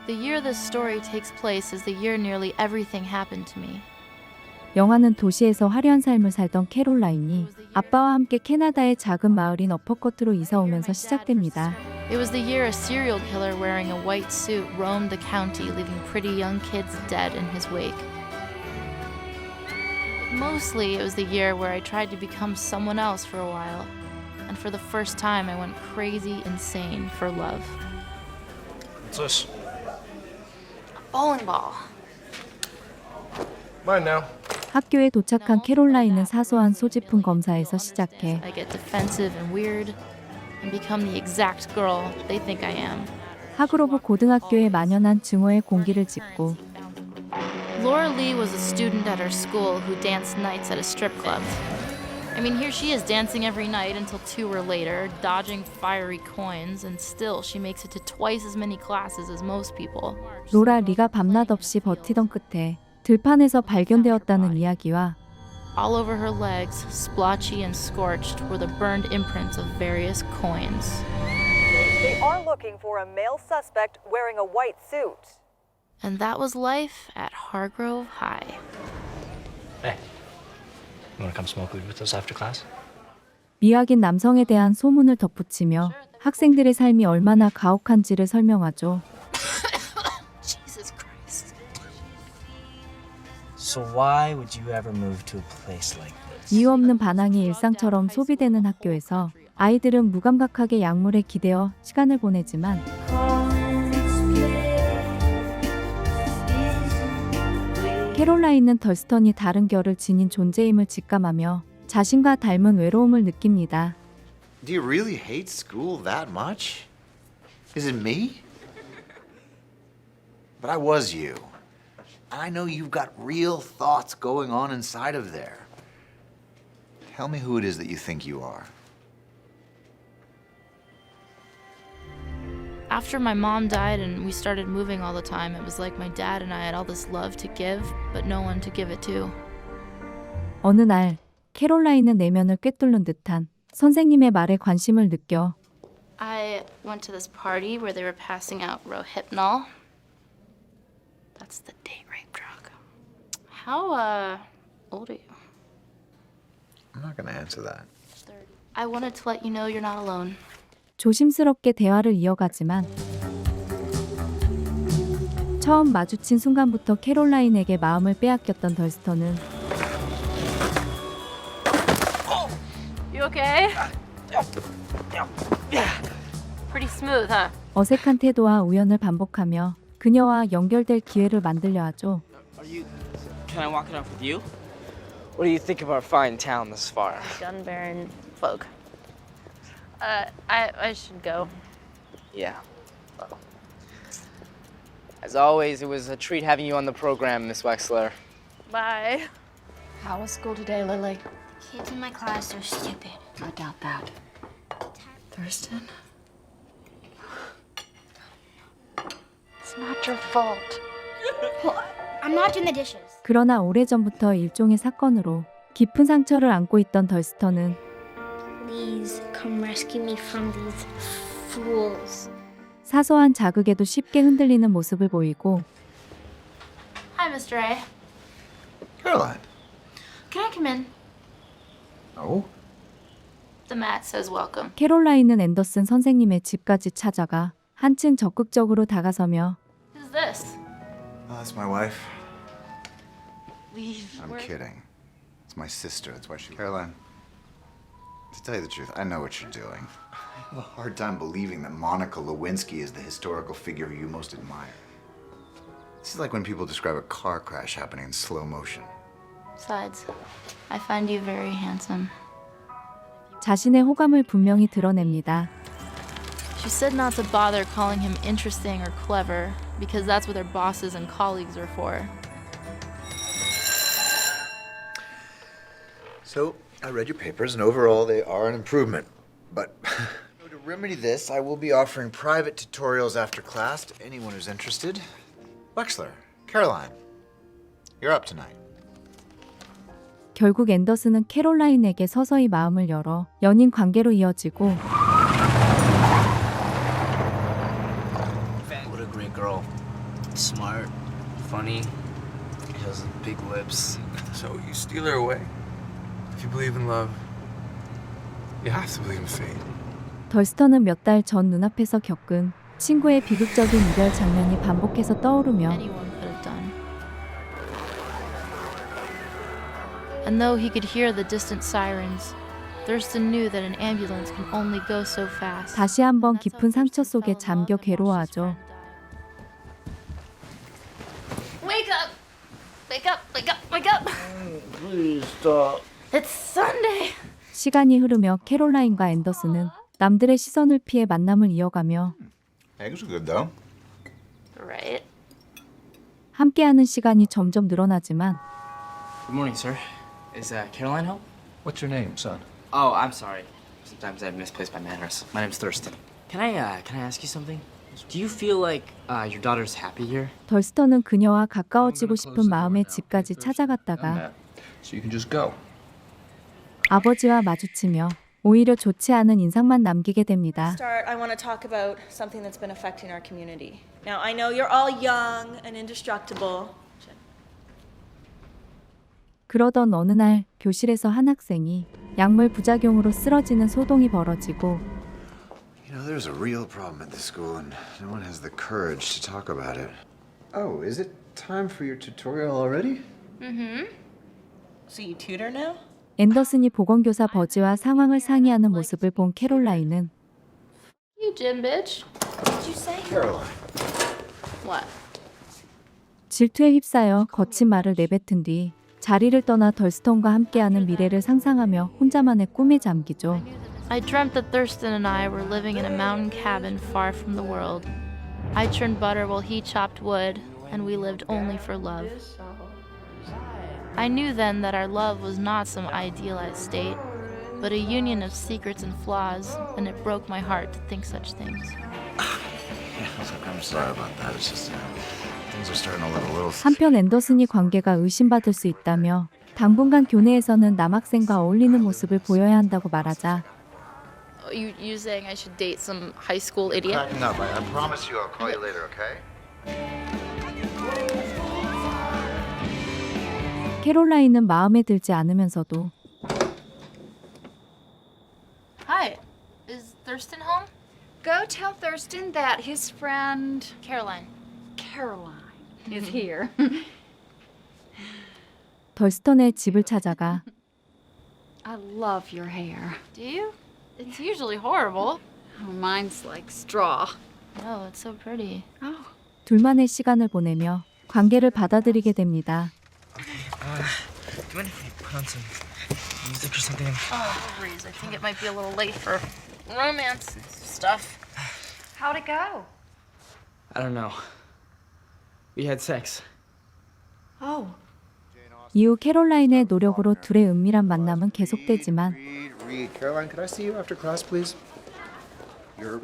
The year this story takes place is the year nearly everything happened to me. 영화는 도시에서 화려한 삶을 살던 캐롤라인이 아빠와 함께 캐나다의 작은 마을인 어퍼컷으로 이사 오면서 시작됩니다. It was the year a serial killer wearing a white suit roamed the county, leaving pretty young kids dead in his wake. Mostly, it was the year where I tried to become someone else for a while. And for the first time, I went crazy insane for love. What's this? Bowling ball. Mine now. 학교에 도착한 캐롤라인은 사소한 소지품 검사에서 시작해 I get defensive and weird and become the exact girl they think I am. 하그로브 고등학교에 만연한 증오의 공기를 짚고 Laura Lee was a student at her school who danced nights at a strip club. I mean, here she is dancing every night until 2 or later, dodging fiery coins, and still she makes it to twice as many classes as most people. 로라 리가 밤낮 없이 버티던 끝에 들판에서 발견되었다는 이야기와 All over her legs, splotchy and scorched, were the burned imprints of various coins. They are looking for a male suspect wearing a white suit. And that was life at Hargrove High. Hey, you want to come smoke weed with us after class? 미확인 남성에 대한 소문을 덧붙이며 학생들의 삶이 얼마나 가혹한지를 설명하죠. Jesus Christ. So why would you ever move to a place like this? 이유 없는 반항이 일상처럼 소비되는 학교에서 아이들은 무감각하게 약물에 기대어 시간을 보내지만 캐롤라인은 덜스턴이 다른 결을 지닌 존재임을 직감하며 자신과 닮은 외로움을 느낍니다. Do you really hate school that much? Is it me? But I was you. I know you've got real thoughts going on inside of there. Tell me who it is that you think you are. After my mom died and we started moving all the time, it was like my dad and I had all this love to give, but no one to give it to. 어느 날 캐롤라인은 내면을 꿰뚫는 듯한 선생님의 말에 관심을 느껴 I went to this party where they were passing out Rohypnol. That's the date rape drug. How old are you? I'm not gonna answer that. 30. I wanted to let you know you're not alone. 조심스럽게 대화를 이어가지만 처음 마주친 순간부터 캐롤라인에게 마음을 빼앗겼던 덜스턴은 You okay? Pretty smooth, huh? 어색한 태도와 우연을 반복하며 그녀와 연결될 기회를 만들려 하죠. Can I walk it off with you? What do you think of our fine town thus far? Gun Baron folk. I should go. Yeah. Well, as always, it was a treat having you on the program, Miss Wexler. Bye. How was school today, Lily? Kids in my class are stupid. I doubt that. Thurston? It's not your fault. Well, I'm not doing the dishes. 그러나 오래전부터 일종의 사건으로 깊은 상처를 안고 있던 덜스턴은 Please come rescue me from these fools. 사소한 자극에도 쉽게 흔들리는 모습을 보이고 Hi, Mr. A. Caroline. Can I come in? Oh? The mat says welcome. 캐롤라인은 앤더슨 선생님의 집까지 찾아가 한층 적극적으로 다가서며 Who's this? Oh, that's my wife. Leave. I'm kidding. It's my sister. That's why she. Caroline. To tell you the truth, I know what you're doing. I have a hard time believing that Monica Lewinsky is the historical figure you most admire. This is like when people describe a car crash happening in slow motion. Besides, I find you very handsome. 자신의 호감을 분명히 드러냅니다. She said not to bother calling him interesting or clever because that's what their bosses and colleagues are for. So, I read your papers, and overall they are an improvement. But to remedy this, I will be offering private tutorials after class to anyone who's interested. Wexler, Caroline, you're up tonight. 결국 앤더슨은 캐롤라인에게 서서히 마음을 열어 연인 관계로 이어지고 What a great girl. Smart, funny. She has big lips. So you steal her away? If you believe in love, you have to believe in fate. 덜스턴은 몇 달 전 눈앞에서 겪은 친구의 비극적인 이별 장면이 반복해서 떠오르며 Anyone could have done. And though he could hear the distant sirens, Thurston knew that an ambulance can only go so fast. 다시 한번 깊은 상처 속에 잠겨 괴로워하죠. Wake up! Wake up! Wake up! Wake up! Please stop. It's Sunday! 시간이 흐르며 캐롤라인과 앤더슨은 남들의 시선을 피해 만남을 이어가며 Eggs are good though. Right? 함께하는 시간이 점점 늘어나지만 Good morning, sir. Is Caroline home? What's your name, son? Oh, I'm sorry. Sometimes I misplace my manners. My name's Thurston. Can I ask you something? Do you feel like your daughter's happy here? 덜스턴은 그녀와 가까워지고 싶은 마음에 집까지 찾아갔다가 So you can just go. 아버지와 마주치며 오히려 좋지 않은 인상만 남기게 됩니다. Start, I want to talk about something that's been affecting our community. Now, I know you're all young and indestructible. 그러던 어느 날 교실에서 한 학생이 약물 부작용으로 쓰러지는 소동이 벌어지고 You know, there's a real problem at the school, and no one has the courage to talk about it. Oh, is it time for your tutorial already? So you tutor now? 앤더슨이 보건교사 버지와 상황을 상의하는 모습을 본 캐롤라인은 You gym bitch. What did you say? Caroline. What? 질투에 휩싸여 거친 말을 내뱉은 뒤 자리를 떠나 덜스턴과 함께하는 미래를 상상하며 혼자만의 꿈에 잠기죠. I dreamt that Thurston and I were living in a mountain cabin far from the world. I churned butter while he chopped wood, and we lived only for love. I knew then that our love was not some idealized state, but a union of secrets and flaws, and it broke my heart to think such things. I'm sorry about that. It's just things are starting to look a little. 한편 앤더슨이 관계가 의심받을 수 있다며 당분간 교내에서는 남학생과 어울리는 모습을 보여야 한다고 말하자 You saying I should date some high school idiot? Cracking up. I promise you, I'll call you later. Okay? 캐롤라인은 마음에 들지 않으면서도 Hi, is Thurston home? Go tell Thurston that his friend Caroline. Caroline is here. 덜스턴의 집을 찾아가 I love your hair. Do you? It's usually horrible. Oh, mine's like straw. No, it's so pretty. Oh. 둘만의 시간을 보내며 관계를 받아들이게 됩니다. Do you mind if we put on some music or something? Oh, please. I think it might be a little late for romance and stuff. How'd it go? I don't know. We had sex. Oh. 이후 캐롤라인의 노력으로 둘의 은밀한 만남은 계속되지만 Reed. Caroline, could I see you after class, please? You're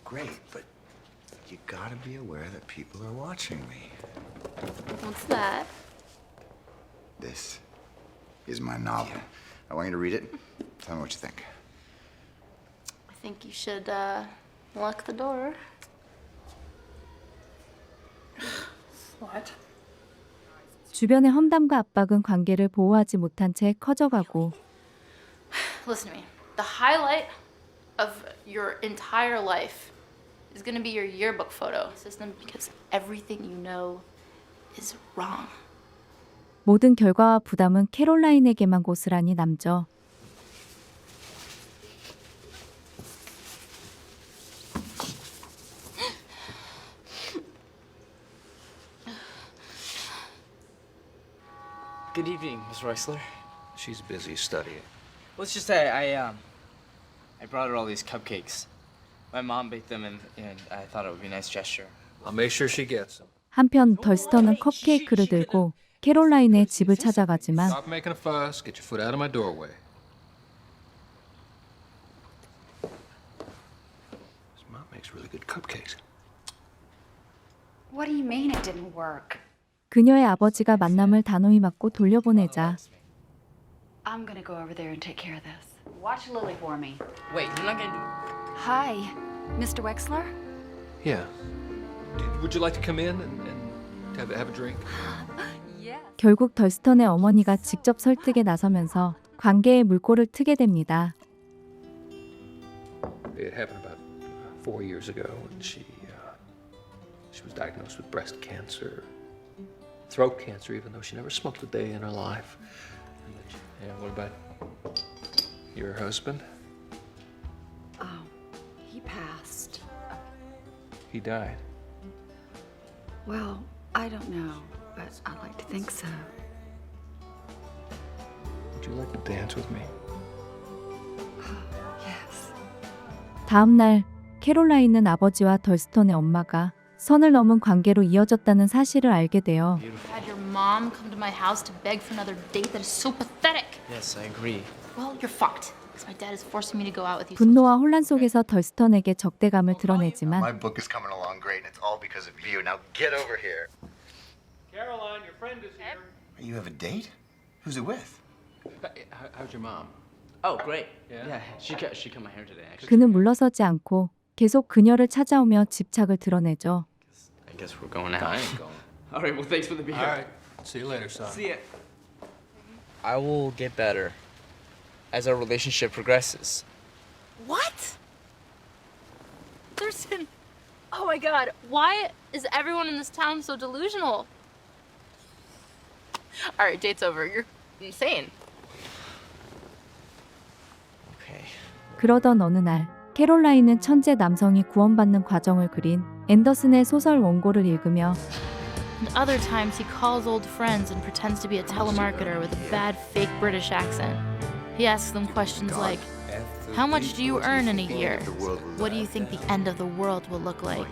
great, but you gotta be aware that people are watching me. What's that? This is my novel. I want you to read it. Tell me what you think. I think you should lock the door. What? 주변의 험담과 압박은 관계를 보호하지 못한 채 커져가고 Listen to me. The highlight of your entire life is going to be your yearbook photo system because everything you know is wrong. 모든 결과와 부담은 캐롤라인에게만 고스란히 남죠. Good evening, Miss Rexler. She's busy studying. Let's just say I brought her all these cupcakes. My mom baked them, and I thought it would be a nice gesture. I'll make sure she gets them. 한편 덜스턴은 컵케이크를 들고 캐롤라인의 집을 찾아가지만 Stop making a fuss. Get your foot out of my doorway. His mom makes really good cupcakes. What do you mean it didn't work? 그녀의 아버지가 만남을 단호히 막고 돌려보내자 I'm gonna go over there and take care of this. Watch Lily for me. Wait, you're not gonna do Hi, Mr. Wexler? Yeah. Would you like to come in and have a drink? 결국 덜스턴의 어머니가 직접 설득에 나서면서 관계에 물꼬를 트게 됩니다. It happened about 4 years ago when she was diagnosed with breast cancer, throat cancer, even though she never smoked a day in her life. And then yeah, what about your husband? Oh, he passed. He died. Well, I don't know, but I'd like to think so. Would you like to dance with me? Yes. 다음 날 캐롤라인은 아버지와 덜스턴의 엄마가 선을 넘은 관계로 이어졌다는 사실을 알게 돼요. Had your mom come to my house to beg for another date? That is so pathetic. Yes, I agree. Well, you're fucked. Because my dad is forcing me to go out with you. 분노와 혼란 속에서 덜스턴에게 적대감을 드러내지만 My book is coming along great, and it's all because of you. Now get over here. Caroline, your friend is here. You have a date? Who's it with? How's your mom? Oh, great. Yeah? she cut my hair today, actually. 그는 물러서지 않고 계속 그녀를 찾아오며 집착을 드러내죠. I guess we're going out. I ain't going. All right, well, thanks for the beer. All right. See you later, son. See ya. I will get better as our relationship progresses. What? Thurston. Oh my god. Why is everyone in this town so delusional? Alright, date's over. You're insane. Okay. 그러던 어느 날 캐롤라인은 천재 남성이 구원받는 과정을 그린 앤더슨의 소설 원고를 읽으며 And other times he calls old friends and pretends to be a telemarketer with a bad fake British accent. He asks them questions like, how much do you earn in a year? What do you think the end of the world will look like?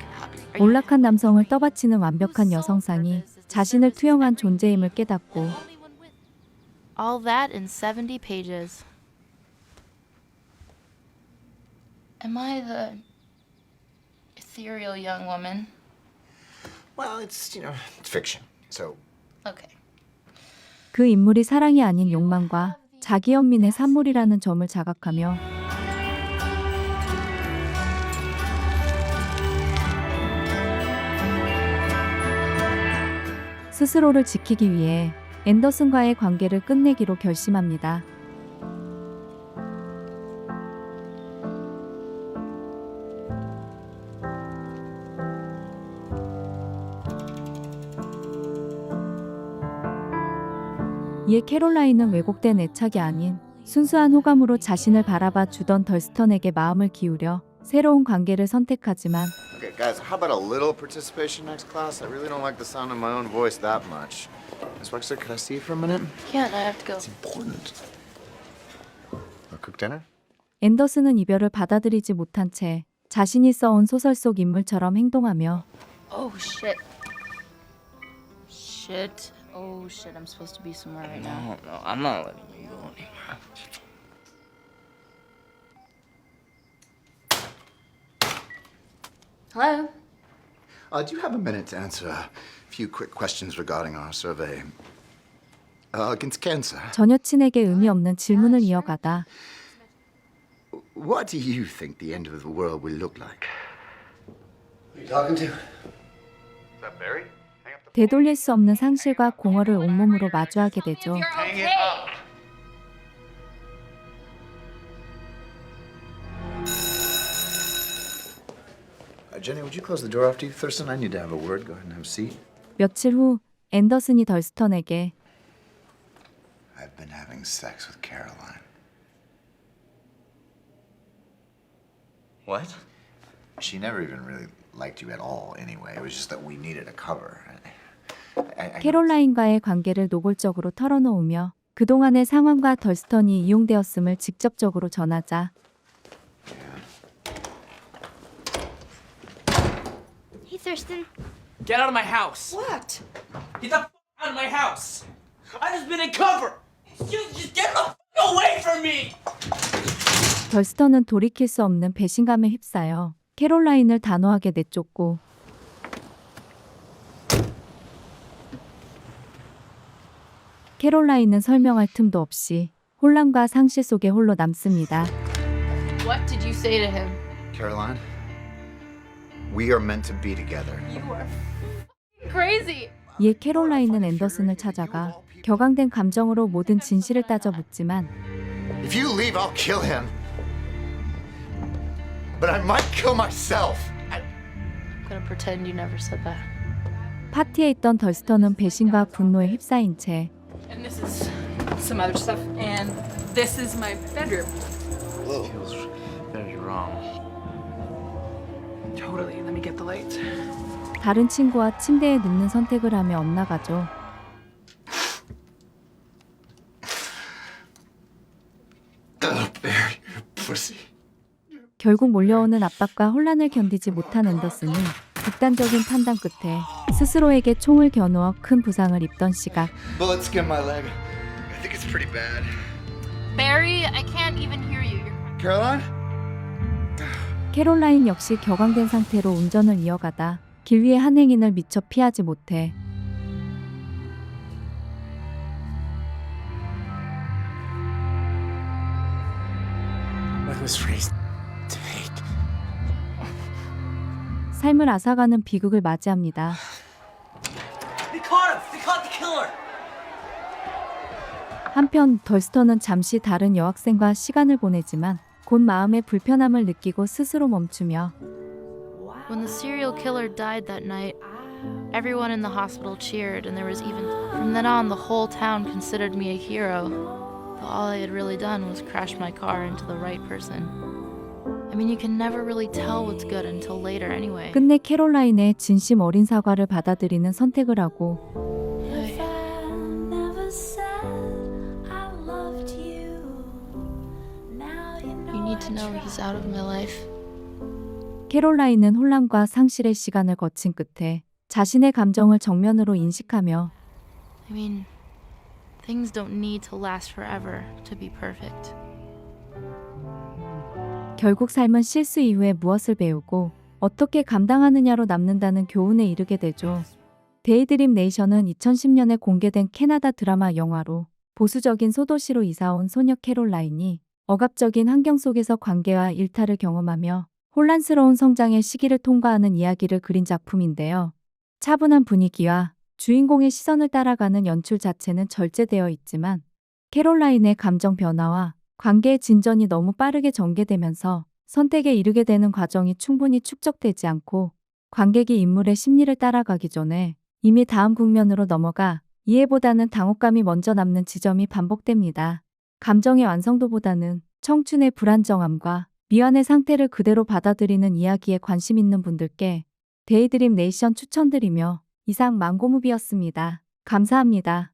몰락한 남성을 떠받치는 완벽한 여성상이 자신을 투영한 존재임을 깨닫고 All that in 70 pages. Am I the ethereal young woman? Well, it's it's fiction. So Okay. 그 인물이 사랑이 아닌 욕망과 자기연민의 산물이라는 점을 자각하며 스스로를 지키기 위해 앤더슨과의 관계를 끝내기로 결심합니다. 이에 캐롤라인은 왜곡된 애착이 아닌 순수한 호감으로 자신을 바라봐 주던 덜스턴에게 마음을 기울여 새로운 관계를 선택하지만 okay, guys, how about a little participation next class? I really don't like the sound of my own voice that much. Miss Wexler, could I see you for a minute? Can't, I have to go. It's important. I'll cook dinner? 앤더슨은 이별을 받아들이지 못한 채 자신이 써온 소설 속 인물처럼 행동하며 Oh shit. Shit. Oh shit, I'm supposed to be somewhere right now. No, I'm not letting you go anywhere. Hello? Do you have a minute to answer a few quick questions regarding our survey against cancer? 전 여친에게 의미 없는 질문을 이어가다 What do you think the end of the world will look like? Who are you talking to? Is that Barry? Hang up the 되돌릴 수 없는 상실과 공허를 온몸으로 마주하게 되죠. Hang it up! Jenny, would you close the door after you? Thurston, I need to have a word. Go ahead and have a seat. 며칠 후 앤더슨이 덜스턴에게 I've been having sex with Caroline. What? She never even really liked you at all anyway. It was just that we needed a cover. 캐롤라인과의 관계를 노골적으로 털어놓으며 그동안의 상황과 덜스턴이 이용되었음을 직접적으로 전하자 Hey, Thurston. Get out of my house. What? Get the f out of my house. I just been in cover. You just get the f away from me. 덜스턴은 돌이킬 수 없는 배신감에 휩싸여 캐롤라인을 단호하게 내쫓고 캐롤라인은 설명할 틈도 없이 혼란과 상실 속에 홀로 남습니다. What did you say to him? Caroline, We are meant to be together. Crazy. 이에 캐롤라인은 앤더슨을 찾아가 격앙된 감정으로 모든 진실을 따져 묻지만 If you leave, I'll kill him. But I might kill myself. I'm gonna pretend you never said that. 파티에 있던 덜스턴은 배신과 분노에 휩싸인 채 And this is some other stuff. And this is my bedroom. Feels very wrong. Totally. Let me get the lights. 다른 친구와 침대에 눕는 선택을 하며 엇나가죠. Barry, you're a pussy. 결국 몰려오는 압박과 혼란을 견디지 못한 앤더슨이 극단적인 판단 끝에 스스로에게 총을 겨누어 큰 부상을 입던 시각. Bullet skinned my leg. I think it's pretty bad. Barry, I can't even hear you. Caroline? 캐롤라인 역시 격앙된 상태로 운전을 이어가다 길 위의 한 행인을 미처 피하지 못해 I was raised to hate. 삶을 앗아가는 비극을 맞이합니다. They caught him! They caught the killer! 한편 덜스턴은 잠시 다른 여학생과 시간을 보내지만 곧 마음의 불편함을 느끼고 스스로 멈추며 When the serial killer died that night, everyone in the hospital cheered, and there was even. From then on, the whole town considered me a hero. Though all I had really done was crash my car into the right person. I mean, you can never really tell what's good until later anyway. 끝내 캐롤라인의 진심 어린 사과를 받아들이는 선택을 하고 You need to know he's out of my life. 캐롤라인은 혼란과 상실의 시간을 거친 끝에 자신의 감정을 정면으로 인식하며 I mean, things don't need to last forever to be perfect. 결국 삶은 실수 이후에 무엇을 배우고 어떻게 감당하느냐로 남는다는 교훈에 이르게 되죠. 데이드림 네이션은 2010년에 공개된 캐나다 드라마 영화로 보수적인 소도시로 이사온 소녀 캐롤라인이 억압적인 환경 속에서 관계와 일탈을 경험하며 혼란스러운 성장의 시기를 통과하는 이야기를 그린 작품인데요. 차분한 분위기와 주인공의 시선을 따라가는 연출 자체는 절제되어 있지만 캐롤라인의 감정 변화와 관계의 진전이 너무 빠르게 전개되면서 선택에 이르게 되는 과정이 충분히 축적되지 않고 관객이 인물의 심리를 따라가기 전에 이미 다음 국면으로 넘어가 이해보다는 당혹감이 먼저 남는 지점이 반복됩니다. 감정의 완성도보다는 청춘의 불안정함과 미완의 상태를 그대로 받아들이는 이야기에 관심 있는 분들께 데이드림 네이션 추천드리며 이상 망고무비였습니다. 감사합니다.